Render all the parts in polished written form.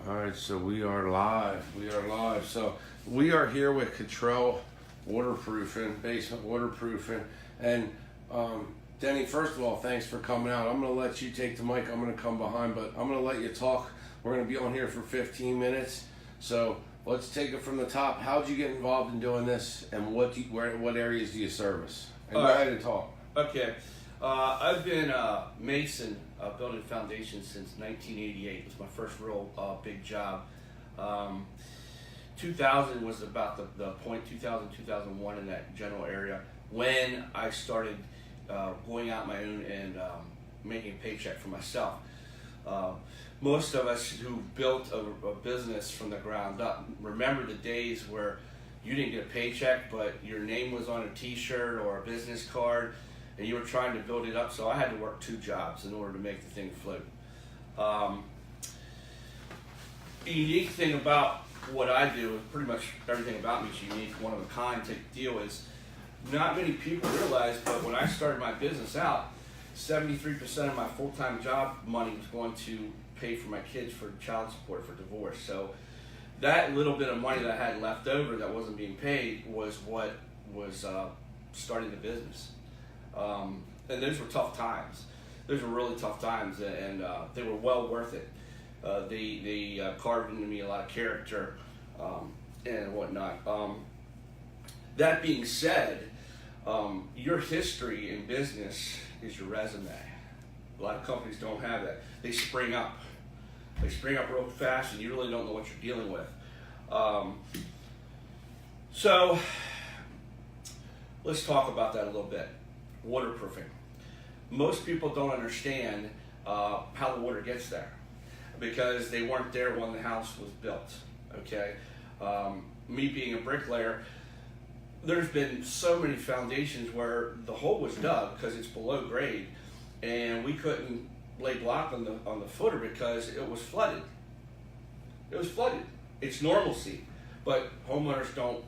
All right, so we are live. We are live. So we are here with Cottrell Waterproofing, basement waterproofing. And Denny, first of all, thanks for coming out. I'm going to let you take the mic. I'm going to come behind, but I'm going to let you talk. We're going to be on here for 15 minutes. So let's take it from the top. How'd you get involved in doing this, and what areas do you service? And go ahead and talk. Okay. I've been a mason, building foundations since 1988. It was my first real big job. 2000 was about the point, 2000, 2001 in that general area, when I started going out my own and making a paycheck for myself. Most of us who built a business from the ground up remember the days where you didn't get a paycheck, but your name was on a t-shirt or a business card, and you were trying to build it up. So I had to work 2 jobs in order to make the thing float. The unique thing about what I do, and pretty much everything about me is unique, one of a kind type deal, is not many people realize, but when I started my business out, 73% of my full-time job money was going to pay for my kids for child support for divorce. So that little bit of money that I had left over that wasn't being paid was what was starting the business. And those were tough times. Those were really tough times, and they were well worth it. They carved into me a lot of character and whatnot. That being said, your history in business is your resume. A lot of companies don't have that. They spring up. They spring up real fast, and you really don't know what you're dealing with. So let's talk about that a little bit. Waterproofing. Most people don't understand how the water gets there because they weren't there when the house was built. Okay, me being a bricklayer, there's been so many foundations where the hole was dug because it's below grade, and we couldn't lay block on the footer because it was flooded. It was flooded. It's normalcy, but homeowners don't.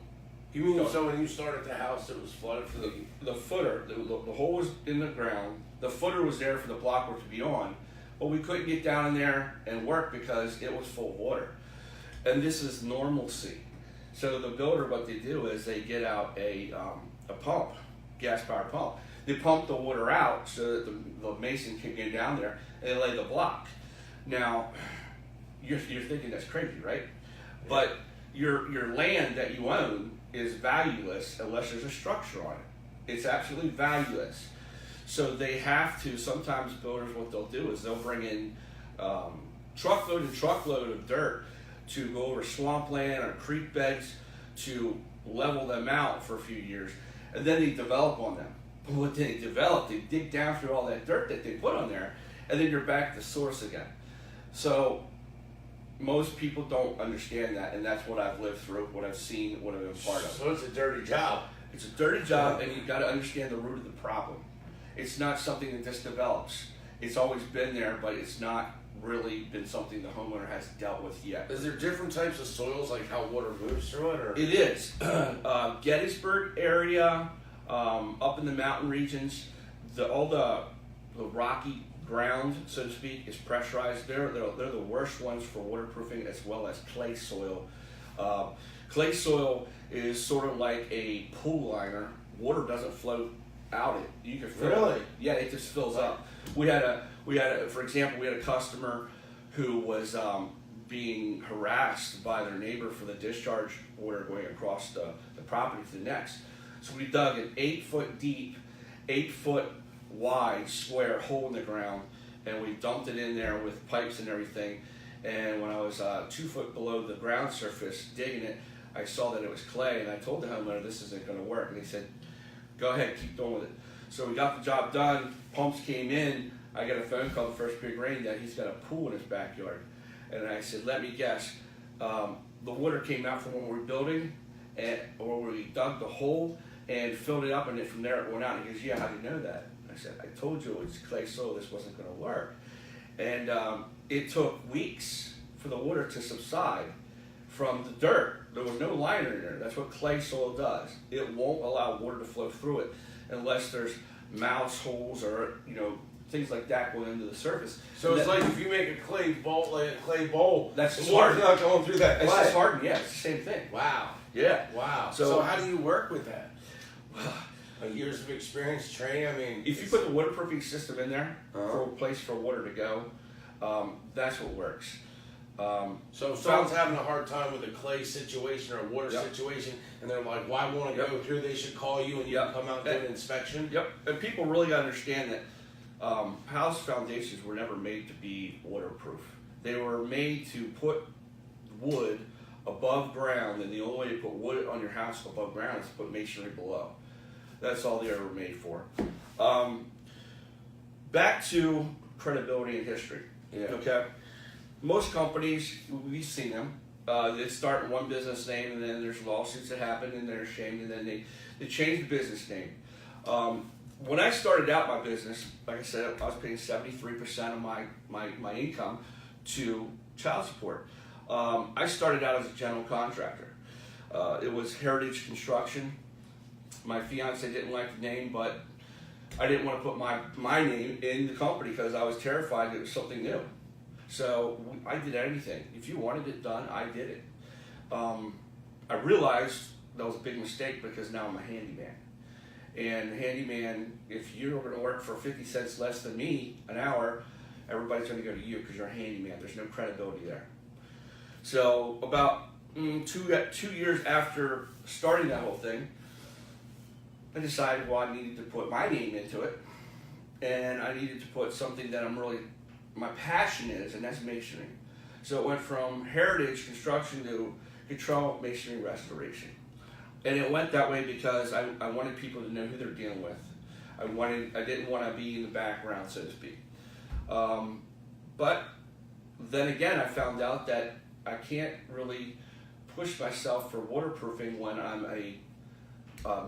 You mean so when you started the house, it was flooded for the footer? The hole was in the ground. The footer was there for the block work to be on, but we couldn't get down in there and work because it was full of water. And this is normalcy. So the builder, what they do is they get out a pump, gas-powered pump. They pump the water out so that the mason can get down there and they lay the block. Now, you're thinking that's crazy, right? Yeah. But your land that you own is valueless unless there's a structure on it. It's absolutely valueless. So they have to, sometimes builders, what they'll do is they'll bring in truckload and truckload of dirt to go over swampland or creek beds to level them out for a few years, and then they develop on them. But what they develop, they dig down through all that dirt that they put on there, and then you're back to source again. So most people don't understand that, and that's what I've lived through, what I've seen, what I've been part of. So it's a dirty job. It's a dirty job, and you've got to understand the root of the problem. It's not something that just develops. It's always been there, but it's not really been something the homeowner has dealt with yet. Is there different types of soils, like how water moves through it? Or? It is. Gettysburg area, up in the mountain regions, all the rocky ground, so to speak, is pressurized. They're the worst ones for waterproofing, as well as clay soil. Clay soil is sort of like a pool liner. Water doesn't float out it. You can fill really? It. Yeah, it just fills up. We had for example, we had a customer who was being harassed by their neighbor for the discharge water going across the property to the next. So we dug an 8-foot deep, 8-foot wide square hole in the ground, and we dumped it in there with pipes and everything. And when I was 2 foot below the ground surface digging it, I saw that it was clay, and I told the homeowner, this isn't going to work. And he said, go ahead, keep going with it. So we got the job done, pumps came in. I got a phone call the first big rain that he's got a pool in his backyard. And I said, let me guess, the water came out from when we were building, or we dug the hole and filled it up, and then from there it went out. And he goes, yeah, how do you know that? I said, I told you it was clay soil, this wasn't going to work. And it took weeks for the water to subside from the dirt. There was no liner in there. That's what clay soil does. It won't allow water to flow through it unless there's mouse holes or things like that going into the surface. So And it's that- like if you make a clay bowl, like a clay bowl, That's the just water's hardened. not going through that It's clay. just hardened, yeah, it's the same thing. Wow. Yeah. Wow. So- So how do you work with that? Years of experience, training. I mean, If you put the waterproofing system in there Uh-huh. for a place for water to go, that's what works. so if someone's having a hard time with a clay situation or a water Yep. situation, and they're like, "Why won't I Yep. go through?" They should call you, and you Yep. can come out and do an inspection. Yep, and people really got to understand that house foundations were never made to be waterproof. They were made to put wood above ground, and the only way to put wood on your house above ground is to put masonry below. That's all they were made for. Back to credibility and history. Yeah. Okay. Most companies, we've seen them. They start in one business name, and then there's lawsuits that happen, and they're ashamed, and then they change the business name. When I started out my business, like I said, I was paying 73% of my income to child support. I started out as a general contractor. It was Heritage Construction. My fiance didn't like the name, but I didn't want to put my name in the company because I was terrified it was something new. So I did anything. If you wanted it done, I did it. I realized that was a big mistake because now I'm a handyman. And handyman, if you're going to work for 50 cents less than me an hour, everybody's going to go to you because you're a handyman. There's no credibility there. So about 2 years after starting that whole thing, I decided, well, I needed to put my name into it, and I needed to put something that my passion is, and that's masonry. So it went from Heritage Construction to Cottrell Masonry Restoration. And it went that way because I wanted people to know who they're dealing with. I didn't want to be in the background, so to speak. But then again, I found out that I can't really push myself for waterproofing when I'm a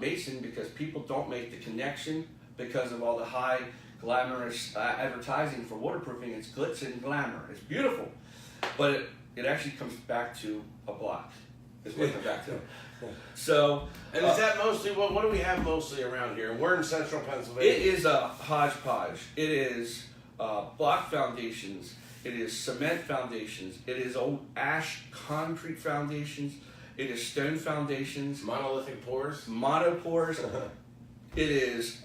mason, because people don't make the connection because of all the high glamorous advertising for waterproofing. It's glitz and glamour. It's beautiful, but it actually comes back to a block. Is what it comes back to. So, And is that mostly what do we have mostly around here? We're in central Pennsylvania. it is a hodgepodge. It is block foundations. It is cement foundations. It is old ash concrete foundations. It is stone foundations. Monolithic pours. Monopores. It is,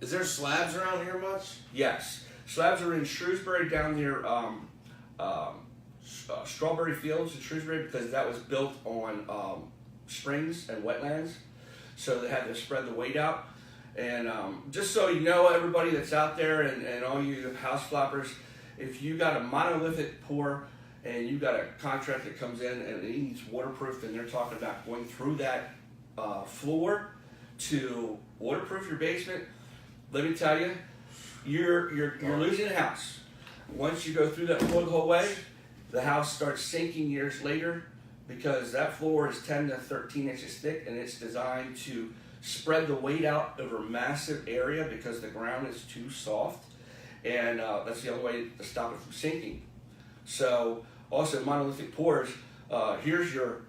Is there slabs around here much? yes. Slabs are in Shrewsbury down near Strawberry Fields in Shrewsbury, because that was built on springs and wetlands. So they had to spread the weight out. And just so you know, everybody that's out there and all you house floppers, if you got a monolithic pour and you got a contract that comes in and it needs waterproof, and they're talking about going through that floor to waterproof your basement, let me tell you, you're losing a house. Once you go through that floor the whole way, the house starts sinking years later, because that floor is 10 to 13 inches thick, and it's designed to spread the weight out over a massive area because the ground is too soft, and that's the only way to stop it from sinking. So also monolithic pours. Here is your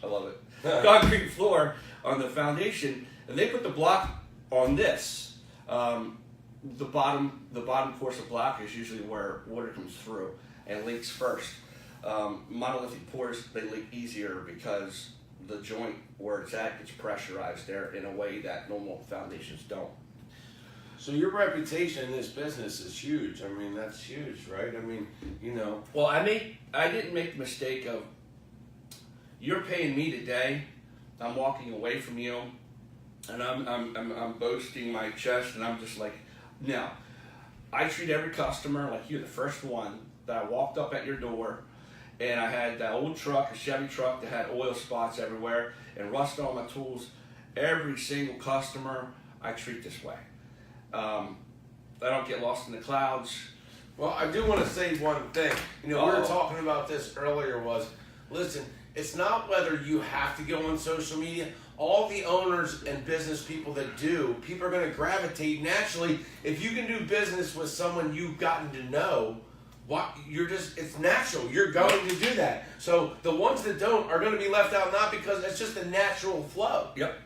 I love it, concrete floor on the foundation, and they put the block on this. The bottom course of block is usually where water comes through and leaks first. Monolithic pours, they leak easier because the joint where it's at gets pressurized there in a way that normal foundations don't. So your reputation in this business is huge. I mean, that's huge, right? I mean, you know. Well, I didn't make the mistake of, you're paying me today, I'm walking away from you, and I'm boasting my chest, and I'm just like, no. I treat every customer like you're the first one that I walked up at your door, and I had that old truck, a Chevy truck that had oil spots everywhere and rust on my tools. Every single customer I treat this way. I don't get lost in the clouds. Well, I do want to say one thing. You know, we were talking about this earlier. Listen, it's not whether you have to go on social media. All the owners and business people that do, people are going to gravitate naturally. If you can do business with someone you've gotten to know, it's natural. You're going to do that. So the ones that don't are going to be left out, not because it's just a natural flow. Yep.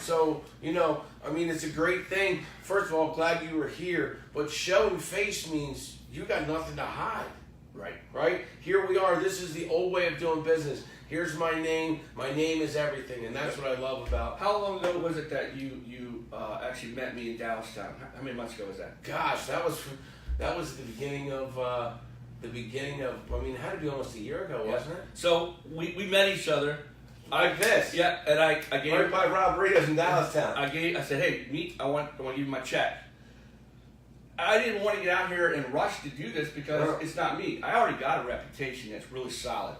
So, I mean, it's a great thing. First of all, glad you were here. But showing face means you got nothing to hide. Right. Right? Here we are. This is the old way of doing business. Here's my name. My name is everything. And that's what I love about. How long ago was it that you actually met me in Dallastown? How many months ago was that? Gosh, that was the beginning of, I mean, it had to be almost a year ago, wasn't it? So we met each other. Like this. Yeah, and I gave Right by Rob Burritos in Dallastown. I said, hey, meet. I want to give you my check. I didn't want to get out here and rush to do this because it's not me. I already got a reputation that's really solid.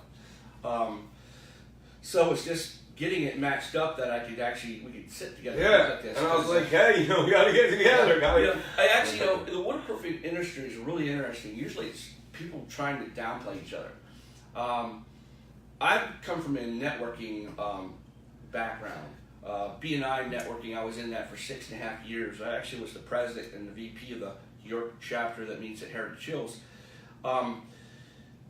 So it's just getting it matched up that we could sit together. Yeah, like this. and I was like, hey, we got to get together. The waterproofing industry is really interesting. Usually it's people trying to downplay each other. I've come from a networking background. B&I networking, I was in that for 6.5 years. I actually was the president and the VP of the York chapter that meets at Heritage Hills.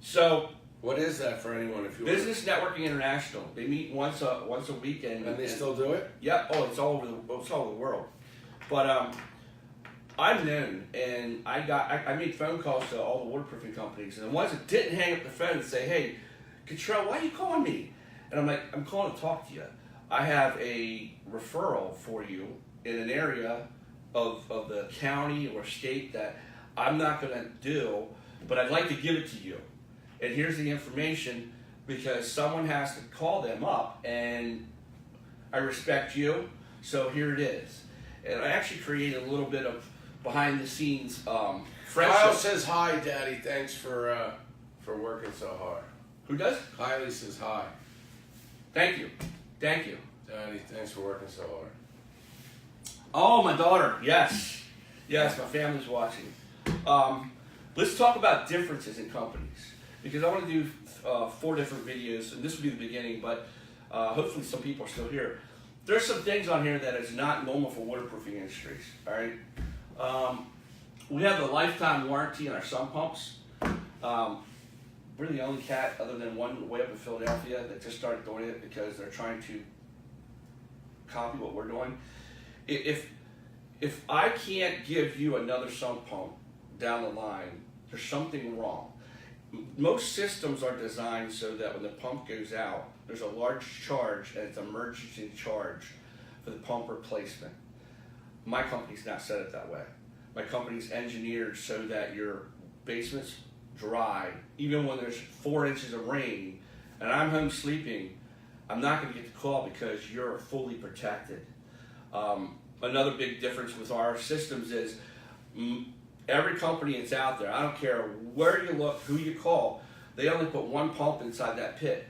So what is that for anyone? If you Business Networking International. They meet once a week, and they still do it. Yeah. Oh, it's all over the world. But I'm known, and I made phone calls to all the waterproofing companies, and the ones that didn't hang up the phone and say, "Hey, Cottrell, why are you calling me?" And I'm like, "I'm calling to talk to you. I have a referral for you in an area of the county or state that I'm not going to do, but I'd like to give it to you. And here's the information because someone has to call them up, and I respect you, so here it is." And I actually created a little bit of behind the scenes friendship. Kyle says hi, Daddy. Thanks for working so hard. Who does? Kylie says hi. Thank you. Daddy, thanks for working so hard. Oh, my daughter. Yes, my family's watching. Let's talk about differences in companies because I want to do 4 different videos, and this will be the beginning, but hopefully some people are still here. There's some things on here that is not normal for waterproofing industries. All right, we have the lifetime warranty on our sump pumps. We're the only cat, other than one way up in Philadelphia, that just started doing it because they're trying to copy what we're doing. If I can't give you another sump pump down the line, there's something wrong. Most systems are designed so that when the pump goes out, there's a large charge, and it's an emergency charge for the pump replacement. My company's not set up that way. My company's engineered so that your basement's dry, even when there's 4 inches of rain, and I'm home sleeping, I'm not going to get the call because you're fully protected. Another big difference with our systems is every company that's out there, I don't care where you look, who you call, they only put 1 pump inside that pit,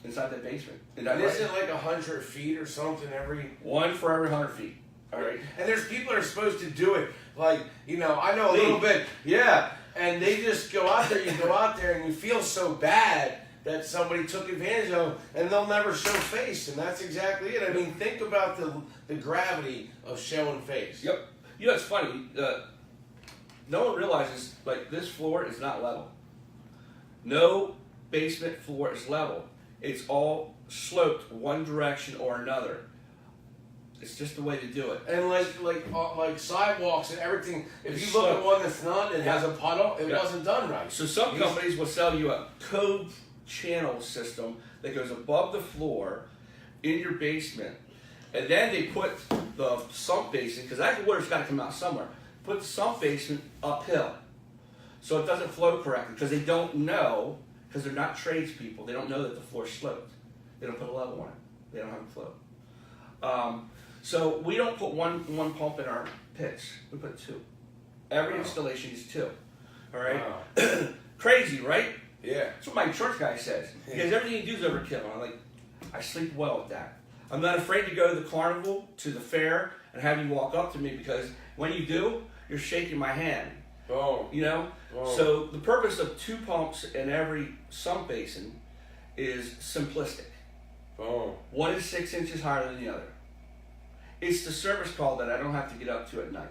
inside that basement. And isn't it like 100 feet or something every... 1 for every 100 feet. All right. And there's people that are supposed to do it. Like, I know a little bit. Yeah. And they just go out there, you go out there and you feel so bad that somebody took advantage of, and they'll never show face, and that's exactly it. I mean, think about the gravity of showing face. Yep. It's funny. No one realizes, like, this floor is not level. No basement floor is level. It's all sloped one direction or another. It's just the way to do it. And like sidewalks and everything, if you look at one that's not and has a puddle, it wasn't done right. So some companies will sell you a cove channel system that goes above the floor in your basement, and then they put the sump basin, because that water's got to come out somewhere, put the sump basin uphill so it doesn't flow correctly, because they don't know, because they're not tradespeople, they don't know that the floor's sloped. They don't put a level on it. They don't have a flow. So we don't put one pump in our pits. We put 2. Every installation is 2. All right? Wow. Crazy, right? Yeah. That's what my insurance guy says. Because everything you do is overkill. I'm like, I sleep well with that. I'm not afraid to go to the carnival, to the fair, and have you walk up to me, because when you do, you're shaking my hand. Oh. Oh. So the purpose of 2 pumps in every sump basin is simplistic. Oh. One is 6 inches higher than the other. It's the service call that I don't have to get up to at night.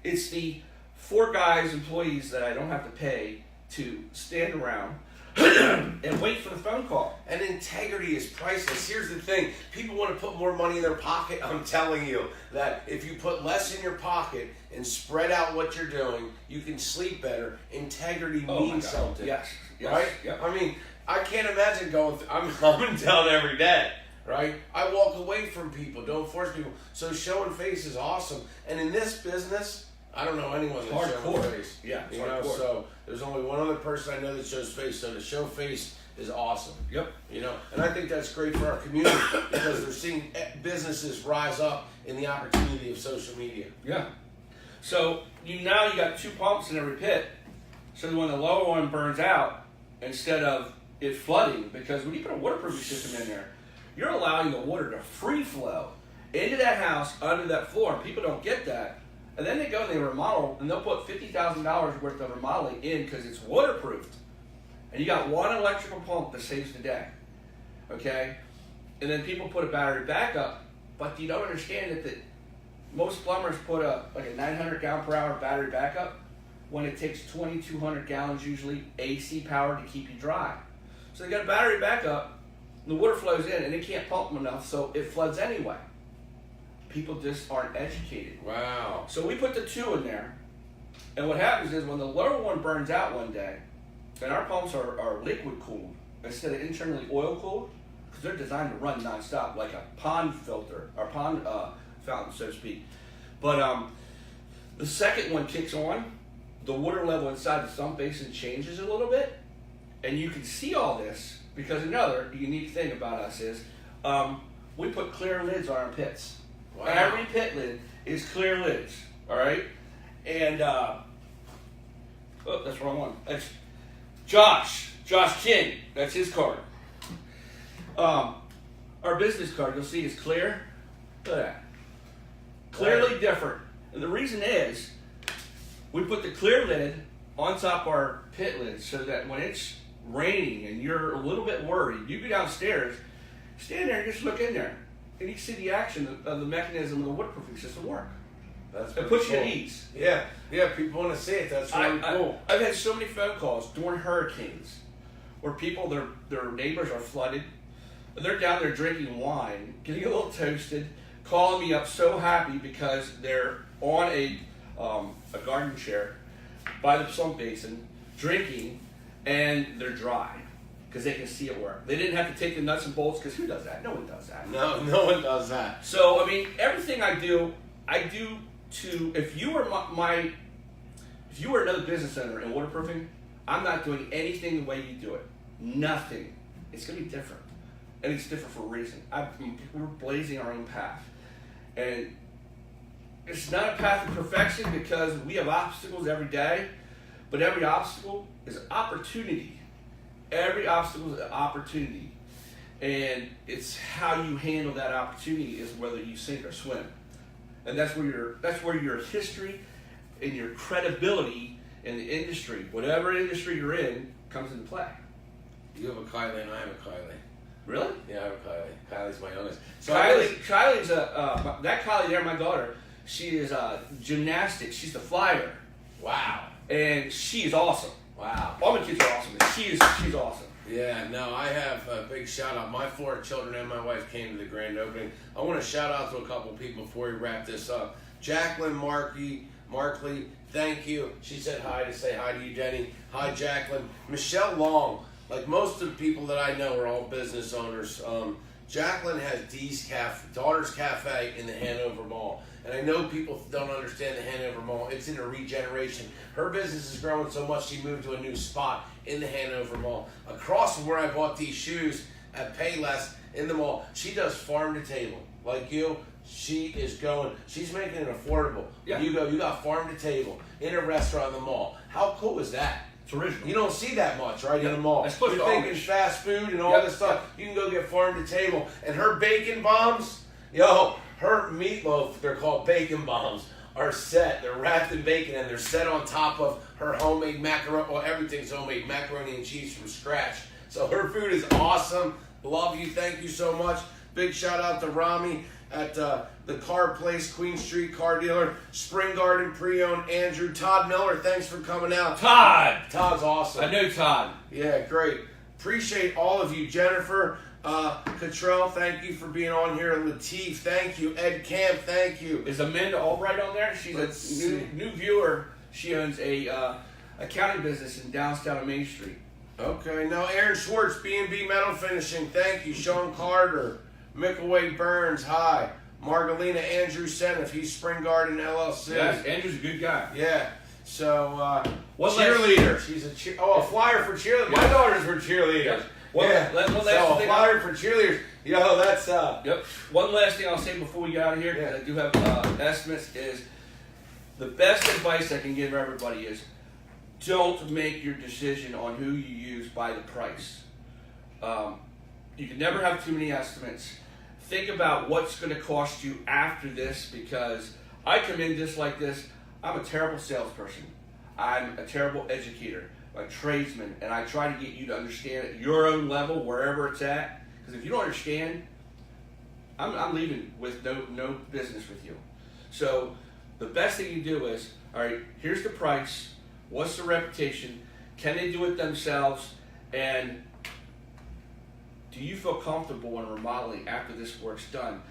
It's the 4 guys, employees, that I don't have to pay to stand around and wait for the phone call. And integrity is priceless. Here's the thing. People want to put more money in their pocket. I'm telling you that if you put less in your pocket and spread out what you're doing, you can sleep better. Integrity means something. Yes. Right? Yep. I mean, I can't imagine going through, I'm in town every day. Right? I walk away from people. Don't force people. So showing face is awesome. And in this business, I don't know anyone that shows face. Yeah, you know, so there's only one other person I know that shows face. So to show face is awesome. Yep. You know, and I think that's great for our community because they're seeing businesses rise up in the opportunity of social media. Yeah. So you got 2 pumps in every pit. So when the lower one burns out, instead of it flooding, because when you put a waterproofing system in there, you're allowing the water to free flow into that house under that floor. People don't get that. And then they go and they remodel, and they'll put $50,000 worth of remodeling in because it's waterproofed. And you got one electrical pump that saves the day. Okay? And then people put a battery backup, but you don't understand that most plumbers put a 900 gallon per hour battery backup when it takes 2,200 gallons usually AC power to keep you dry. So they got a battery backup, the water flows in, and they can't pump them enough, so it floods anyway. People just aren't educated. Wow. So we put the 2 in there, and what happens is when the lower one burns out one day, and our pumps are liquid cooled instead of internally oil cooled, because they're designed to run nonstop like a pond filter, or pond fountain, so to speak. But the second one kicks on, the water level inside the sump basin changes a little bit, and you can see all this because another unique thing about us is we put clear lids on our pits. Wow. Every pit lid is clear lids, all right? And, oh, that's the wrong one. That's Josh King. That's his card. Our business card, you'll see, is clear. Look at that. Clearly different. And the reason is, we put the clear lid on top of our pit lid so that when it's raining and you're a little bit worried, you go downstairs, stand there and just look in there. And you can see the action of the mechanism of the waterproofing system work. It puts you at ease. Yeah, people want to see it. That's really cool. I've had so many phone calls during hurricanes where people, their neighbors are flooded, and they're down there drinking wine, getting a little toasted, calling me up so happy because they're on a garden chair by the sump basin, drinking, and they're dry. Because they can see it work. They didn't have to take the nuts and bolts, because who does that? No one does that. No one does that. So, I mean, everything I do to, if you were if you were another business owner in waterproofing, I'm not doing anything the way you do it. Nothing. It's going to be different. And it's different for a reason. We're blazing our own path. And it's not a path of perfection because we have obstacles every day, but every obstacle is an opportunity. Every obstacle is an opportunity, and it's how you handle that opportunity is whether you sink or swim, and that's where your history and your credibility in the industry, whatever industry you're in, comes into play. You have a Kylie and I have a Kylie. Really? Yeah, I have a Kylie. Kylie's my youngest. So Kylie's that Kylie there, my daughter. She is gymnastics. She's the flyer. Wow. And she is awesome. Wow. All my kids are awesome. And she's awesome. Yeah, no, I have a big shout out. My 4 children and my wife came to the grand opening. I want to shout out to a couple people before we wrap this up. Jacqueline Markley, thank you. She said hi to say hi to you, Denny. Hi, Jacqueline. Michelle Long, like most of the people that I know are all business owners. Jacqueline has Dee's Daughter's Cafe in the Hanover Mall. And I know people don't understand the Hanover Mall. It's in a regeneration. Her business is growing so much she moved to a new spot in the Hanover Mall. Across from where I bought these shoes at Payless in the mall. She does farm to table. Like you, she's making it affordable. Yeah. You got farm to table in a restaurant in the mall. How cool is that? It's original. You don't see that much, right, in the mall. That's close You're to thinking Amish. fast food and all this stuff. You can go get farm to table. And her bacon bombs, her meatloaf, they're called bacon bombs, are set. They're wrapped in bacon and they're set on top of her homemade macaroni. Well, everything's homemade, macaroni and cheese from scratch. So her food is awesome. Love you. Thank you so much. Big shout out to Rami at the Car Place, Queen Street Car Dealer, Spring Garden Pre-Owned, Andrew, Todd Miller, thanks for coming out. Todd's awesome. I know Todd. Yeah, great. Appreciate all of you. Jennifer Cottrell, thank you for being on here. Latif, thank you. Ed Camp, thank you. Is Amanda Albright on there? She's a new viewer. She owns a accounting business in downtown Main Street. Okay, now Aaron Schwartz, B&B Metal Finishing, thank you. Sean Carter, Mickleway Burns, hi. Margalina Andrew Senef, he's Spring Garden LLC. Yes, Andrew's a good guy. Yeah. So, One cheerleader. She's a a flyer for cheerleaders. My daughters were cheerleaders. Yeah. One last flyer for cheerleaders. That's Yep. One last thing I'll say before we get out of here, because I do have estimates, is the best advice I can give everybody is don't make your decision on who you use by the price. You can never have too many estimates. Think about what's going to cost you after this, because I come in just like this. I'm a terrible salesperson. I'm a terrible educator, a tradesman, and I try to get you to understand at your own level, wherever it's at. Because if you don't understand, I'm leaving with no business with you. So the best thing you do is, all right, here's the price. What's the reputation? Can they do it themselves? And do you feel comfortable in remodeling after this work's done?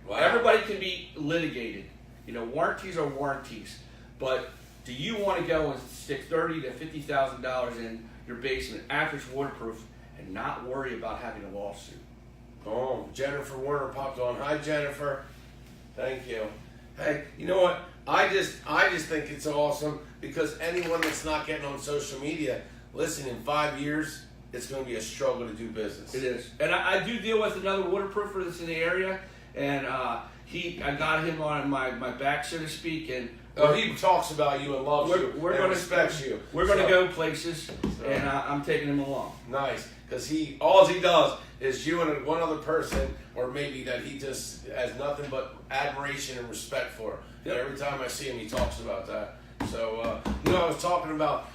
Wow. Everybody can be litigated. Warranties are warranties. But do you want to go and stick $30,000 to $50,000 in your basement after it's waterproof and not worry about having a lawsuit? Oh, Jennifer Warner popped on. Hi, Jennifer. Thank you. Hey, you know what? I just think it's awesome, because anyone that's not getting on social media, listen, in 5 years, it's going to be a struggle to do business. It is. And I do deal with another waterproofer that's in the area, and I got him on my back, so to speak, and he talks about you and loves you and respects you. We're going to go places, and I'm taking him along. Nice, because all he does is you and one other person, or maybe that he just has nothing but admiration and respect for. Yep. Every time I see him, he talks about that. So, I was talking about,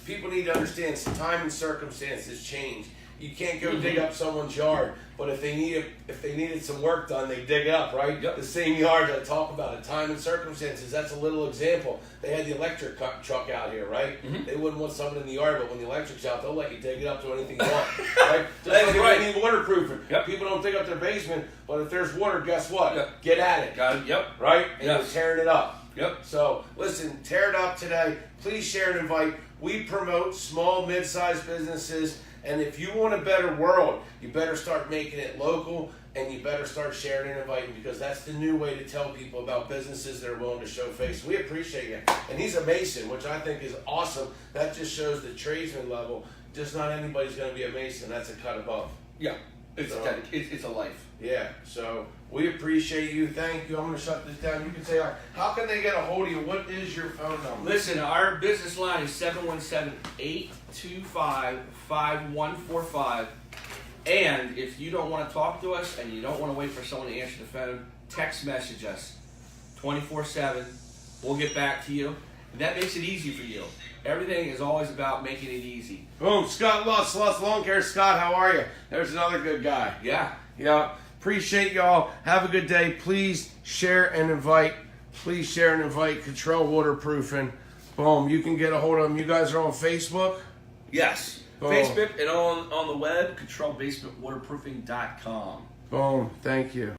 people need to understand time and circumstances change. You can't go dig up someone's yard, but if they needed some work done, they dig up, right? Yep. The same yard that I talk about it, time and circumstances. That's a little example. They had the electric truck out here, right? Mm-hmm. They wouldn't want someone in the yard, but when the electric's out, they'll let you dig it up, do anything you want, right? Just like they need waterproofing. Yep. People don't dig up their basement, but if there's water, guess what? Yep. Get at it. Got it. Yep. Right? And you're tearing it up. Yep. So, listen, tear it up today. Please share and invite. We promote small, mid-sized businesses. And if you want a better world, you better start making it local, and you better start sharing and inviting, because that's the new way to tell people about businesses that are willing to show face. We appreciate you. And he's a Mason, which I think is awesome. That just shows the tradesman level. Just not anybody's going to be a Mason. That's a cut above. Yeah. It's a life. Yeah. So we appreciate you. Thank you. I'm going to shut this down. You can say, how can they get a hold of you? What is your phone number? Listen, our business line is 717-825-5145. And if you don't want to talk to us and you don't want to wait for someone to answer the phone, text message us 24/7. We'll get back to you. And that makes it easy for you. Everything is always about making it easy. Boom. Scott Lutz, Lawn Care. Scott, how are you? There's another good guy. Yeah. Yeah. Appreciate y'all. Have a good day. Please share and invite. Please share and invite Cottrell Waterproofing. Boom. You can get a hold of them. You guys are on Facebook? Yes. Boom. Facebook and on the web, CottrellBasementWaterproofing.com. Boom. Thank you.